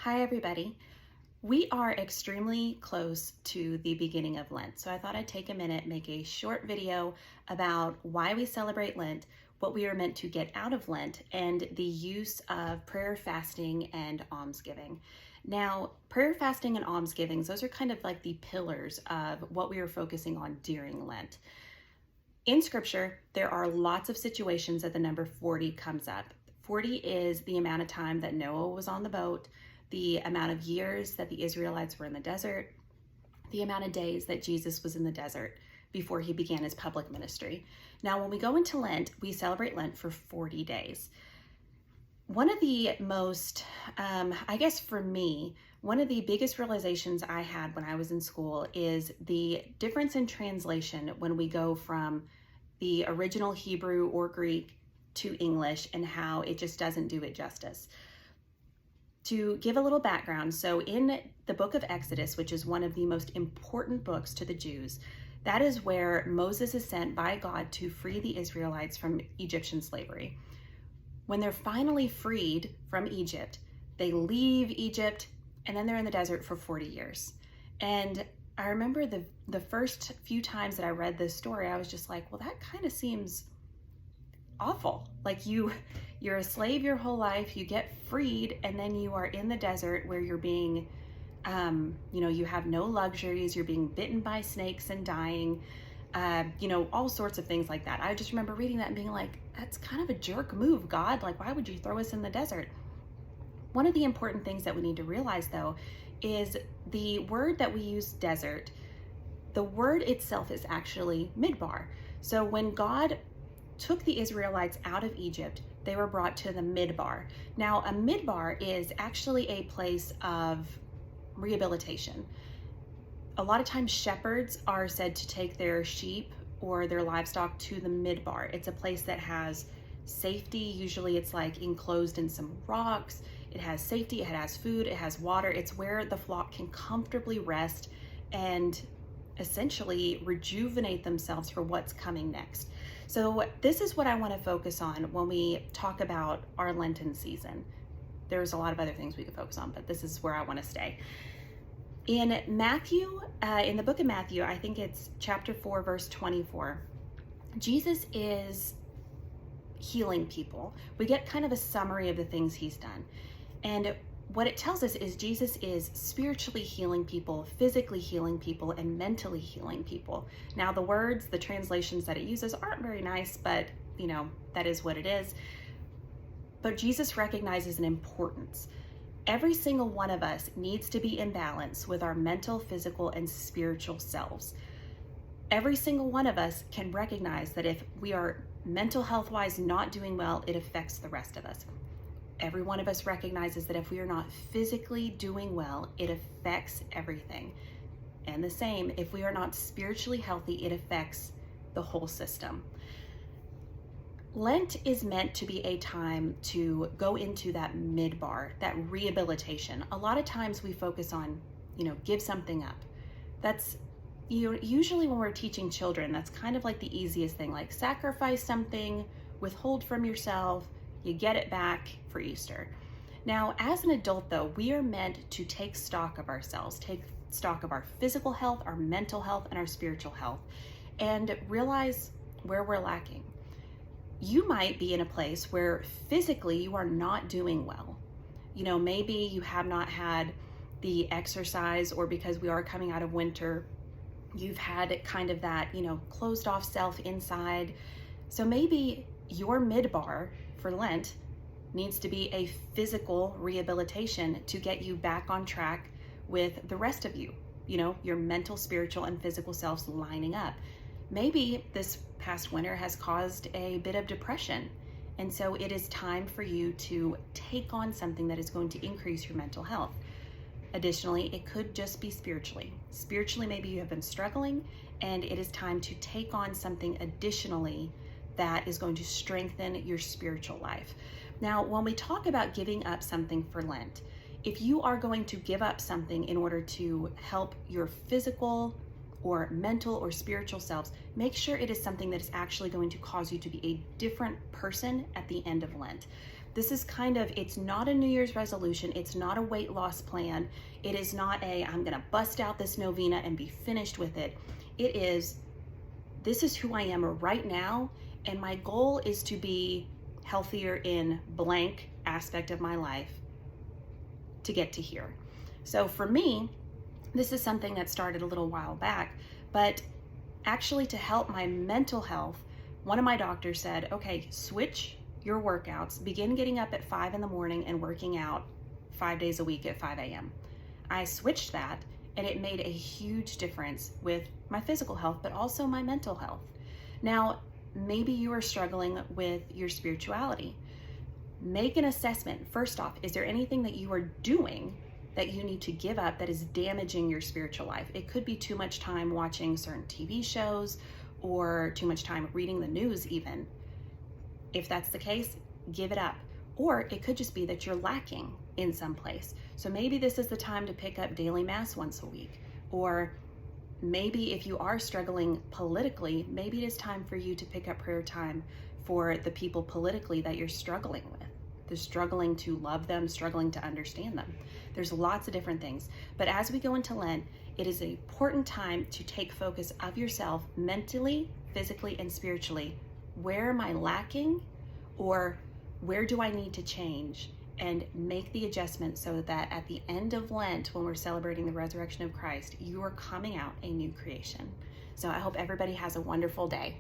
Hi, everybody. We are extremely close to the beginning of Lent, so I thought I'd take a minute, make a short video about why we celebrate Lent, what we are meant to get out of Lent, and the use of prayer, fasting, and almsgiving. Now, prayer, fasting, and almsgivings, those are kind of like the pillars of what we are focusing on during Lent. In Scripture, there are lots of situations that the number 40 comes up. 40 is the amount of time that Noah was on the boat, the amount of years that the Israelites were in the desert, the amount of days that Jesus was in the desert before he began his public ministry. Now, when we go into Lent, we celebrate Lent for 40 days. One of the most, I guess for me, one of the biggest realizations I had when I was in school is the difference in translation when we go from the original Hebrew or Greek to English and how it just doesn't do it justice. To give a little background, so in the book of Exodus, which is one of the most important books to the Jews, that is where Moses is sent by God to free the Israelites from Egyptian slavery. When they're finally freed from Egypt, they leave Egypt and then they're in the desert for 40 years. And I remember the first few times that I read this story, I was just like, well, that kind of seems awful. Like you're a slave your whole life, you get freed, and then you are in the desert where you're being, you have no luxuries, you're being bitten by snakes and dying, all sorts of things like that. I just remember reading that and being like, that's kind of a jerk move, God. Like, why would you throw us in the desert? One of the important things that we need to realize, though, is the word that we use, desert, the word itself is actually midbar. So when God took the Israelites out of Egypt, they were brought to the midbar. Now, a midbar is actually a place of rehabilitation. A lot of times shepherds are said to take their sheep or their livestock to the midbar. It's a place that has safety. Usually it's like enclosed in some rocks. It has safety, it has food, it has water. It's where the flock can comfortably rest and essentially rejuvenate themselves for what's coming next. So this is what I want to focus on when we talk about our Lenten season. There's a lot of other things we could focus on, but this is where I want to stay. In Matthew, in the book of Matthew, I think it's chapter 4, verse 24, Jesus is healing people. We get kind of a summary of the things he's done. And what it tells us is Jesus is spiritually healing people, physically healing people, and mentally healing people. Now, the words, the translations that it uses aren't very nice, but that is what it is. But Jesus recognizes an importance. Every single one of us needs to be in balance with our mental, physical, and spiritual selves. Every single one of us can recognize that if we are mental health-wise not doing well, it affects the rest of us. Every one of us recognizes that if we are not physically doing well, it affects everything. And the same, if we are not spiritually healthy, it affects the whole system. Lent is meant to be a time to go into that midbar, that rehabilitation. A lot of times we focus on, give something up. That's, usually when we're teaching children, that's kind of like the easiest thing, like sacrifice something, withhold from yourself, you get it back for Easter. Now, as an adult, though, we are meant to take stock of ourselves, take stock of our physical health, our mental health, and our spiritual health, and realize where we're lacking. You might be in a place where physically you are not doing well. Maybe you have not had the exercise, or because we are coming out of winter, you've had kind of that, closed off self inside. So maybe your midbar for Lent needs to be a physical rehabilitation to get you back on track with the rest of you, your mental, spiritual, and physical selves lining up. Maybe this past winter has caused a bit of depression, and so it is time for you to take on something that is going to increase your mental health. Additionally, it could just be spiritually. Spiritually, maybe you have been struggling, and it is time to take on something additionally that is going to strengthen your spiritual life. Now, when we talk about giving up something for Lent, if you are going to give up something in order to help your physical or mental or spiritual selves, make sure it is something that is actually going to cause you to be a different person at the end of Lent. This is kind of, it's not a New Year's resolution. It's not a weight loss plan. It is not a, I'm gonna bust out this novena and be finished with it. It is, this is who I am right now, and my goal is to be healthier in blank aspect of my life to get to here. So for me, this is something that started a little while back, but actually to help my mental health, one of my doctors said, okay, switch your workouts, begin getting up at 5 in the morning and working out 5 days a week at 5 a.m. I switched that, and it made a huge difference with my physical health, but also my mental health. Now, maybe you are struggling with your spirituality. Make an assessment. First off, is there anything that you are doing that you need to give up that is damaging your spiritual life? It could be too much time watching certain TV shows or too much time reading the news even. If that's the case, give it up. Or it could just be that you're lacking in some place. So maybe this is the time to pick up daily mass once a week. Or maybe if you are struggling politically, maybe it is time for you to pick up prayer time for the people politically that you're struggling with. They're struggling to love them, struggling to understand them. There's lots of different things. But as we go into Lent, it is an important time to take focus of yourself mentally, physically, and spiritually. Where am I lacking, or where do I need to change? And make the adjustment so that at the end of Lent, when we're celebrating the resurrection of Christ, you are coming out a new creation. So I hope everybody has a wonderful day.